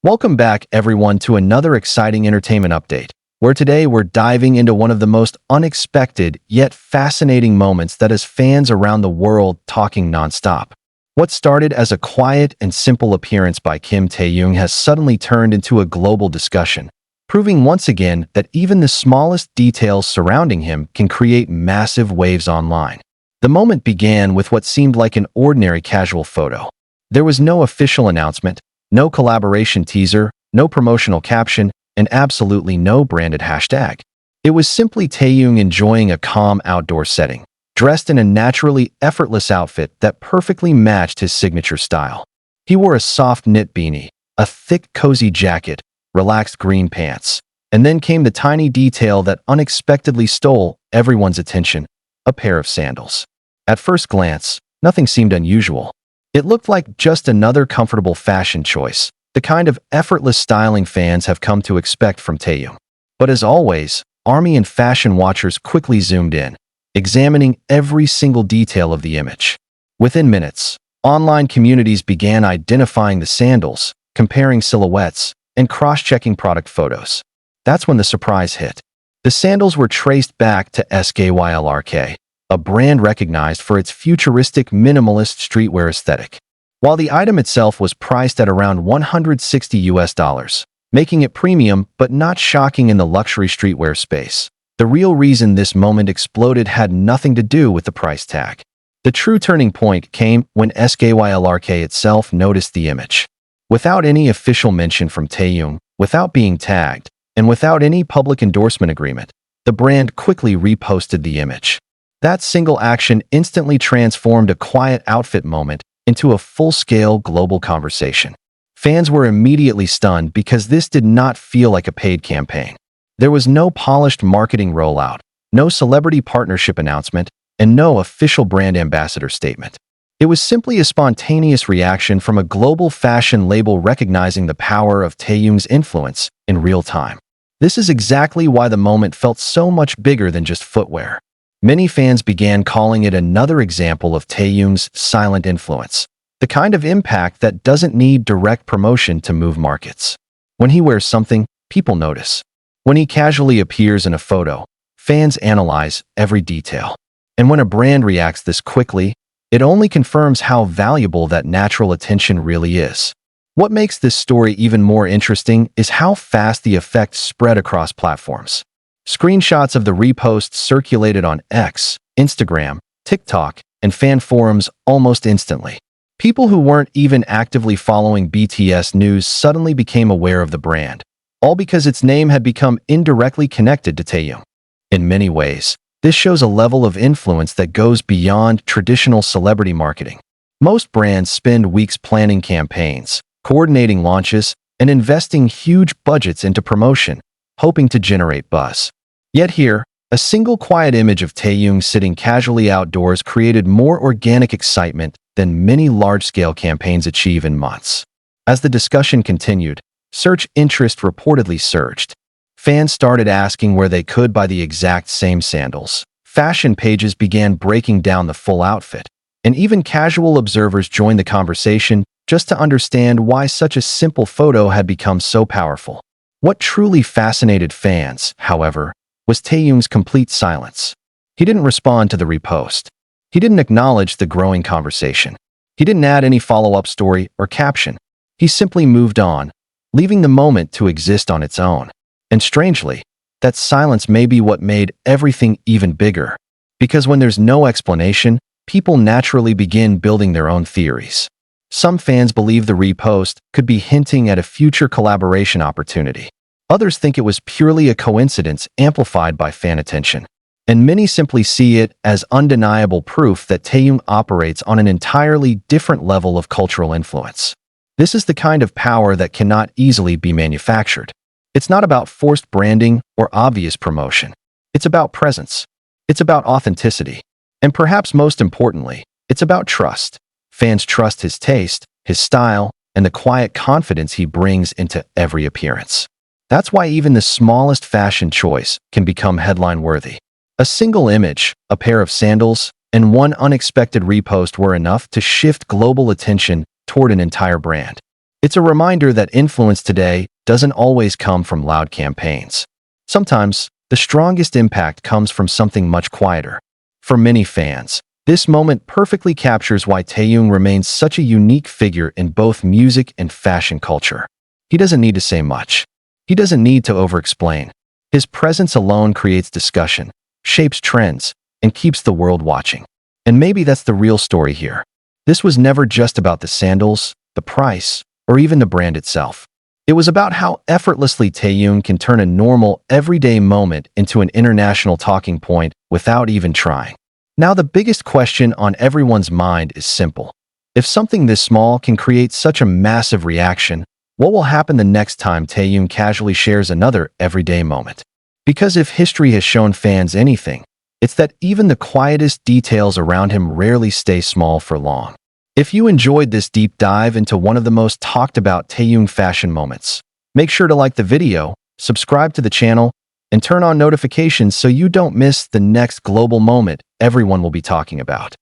Welcome back, everyone, to another exciting entertainment update, where today we're diving into one of the most unexpected yet fascinating moments that has fans around the world talking nonstop. What started as a quiet and simple appearance by Taehyung has suddenly turned into a global discussion, proving once again that even the smallest details surrounding him can create massive waves online. The moment began with what seemed like an ordinary casual photo. There was no official announcement, no collaboration teaser, no promotional caption, and absolutely no branded hashtag. It was simply Taehyung enjoying a calm outdoor setting, dressed in a naturally effortless outfit that perfectly matched his signature style. He wore a soft knit beanie, a thick cozy jacket, relaxed green pants, and then came the tiny detail that unexpectedly stole everyone's attention: a pair of sandals. At first glance, nothing seemed unusual. It looked like just another comfortable fashion choice, the kind of effortless styling fans have come to expect from Taehyung. But as always, ARMY and fashion watchers quickly zoomed in, examining every single detail of the image. Within minutes, online communities began identifying the sandals, comparing silhouettes, and cross-checking product photos. That's when the surprise hit. The sandals were traced back to SKYLRK, a brand recognized for its futuristic minimalist streetwear aesthetic. While the item itself was priced at around $160, making it premium but not shocking in the luxury streetwear space, the real reason this moment exploded had nothing to do with the price tag. The true turning point came when SKYLRK itself noticed the image. Without any official mention from Taehyung, without being tagged, and without any public endorsement agreement, the brand quickly reposted the image. That single action instantly transformed a quiet outfit moment into a full-scale global conversation. Fans were immediately stunned because this did not feel like a paid campaign. There was no polished marketing rollout, no celebrity partnership announcement, and no official brand ambassador statement. It was simply a spontaneous reaction from a global fashion label recognizing the power of Taehyung's influence in real time. This is exactly why the moment felt so much bigger than just footwear. Many fans began calling it another example of Taehyung's silent influence, the kind of impact that doesn't need direct promotion to move markets. When he wears something, people notice. When he casually appears in a photo, fans analyze every detail. And when a brand reacts this quickly, it only confirms how valuable that natural attention really is. What makes this story even more interesting is how fast the effect spread across platforms. Screenshots of the repost circulated on X, Instagram, TikTok, and fan forums almost instantly. People who weren't even actively following BTS news suddenly became aware of the brand, all because its name had become indirectly connected to Taehyung. In many ways, this shows a level of influence that goes beyond traditional celebrity marketing. Most brands spend weeks planning campaigns, coordinating launches, and investing huge budgets into promotion, hoping to generate buzz. Yet here, a single quiet image of Taehyung sitting casually outdoors created more organic excitement than many large-scale campaigns achieve in months. As the discussion continued, search interest reportedly surged. Fans started asking where they could buy the exact same sandals. Fashion pages began breaking down the full outfit, and even casual observers joined the conversation just to understand why such a simple photo had become so powerful. What truly fascinated fans, however, was Taehyung's complete silence. He didn't respond to the repost. He didn't acknowledge the growing conversation. He didn't add any follow-up story or caption. He simply moved on, leaving the moment to exist on its own. And strangely, that silence may be what made everything even bigger. Because when there's no explanation, people naturally begin building their own theories. Some fans believe the repost could be hinting at a future collaboration opportunity. Others think it was purely a coincidence amplified by fan attention. And many simply see it as undeniable proof that Taehyung operates on an entirely different level of cultural influence. This is the kind of power that cannot easily be manufactured. It's not about forced branding or obvious promotion. It's about presence. It's about authenticity. And perhaps most importantly, it's about trust. Fans trust his taste, his style, and the quiet confidence he brings into every appearance. That's why even the smallest fashion choice can become headline-worthy. A single image, a pair of sandals, and one unexpected repost were enough to shift global attention toward an entire brand. It's a reminder that influence today doesn't always come from loud campaigns. Sometimes, the strongest impact comes from something much quieter. For many fans, this moment perfectly captures why Taehyung remains such a unique figure in both music and fashion culture. He doesn't need to say much. He doesn't need to over-explain. His presence alone creates discussion, shapes trends, and keeps the world watching. And maybe that's the real story here. This was never just about the sandals, the price, or even the brand itself. It was about how effortlessly Taehyung can turn a normal, everyday moment into an international talking point without even trying. Now, the biggest question on everyone's mind is simple. If something this small can create such a massive reaction, what will happen the next time Taehyung casually shares another everyday moment? Because if history has shown fans anything, it's that even the quietest details around him rarely stay small for long. If you enjoyed this deep dive into one of the most talked about Taehyung fashion moments, make sure to like the video, subscribe to the channel, and turn on notifications so you don't miss the next global moment everyone will be talking about.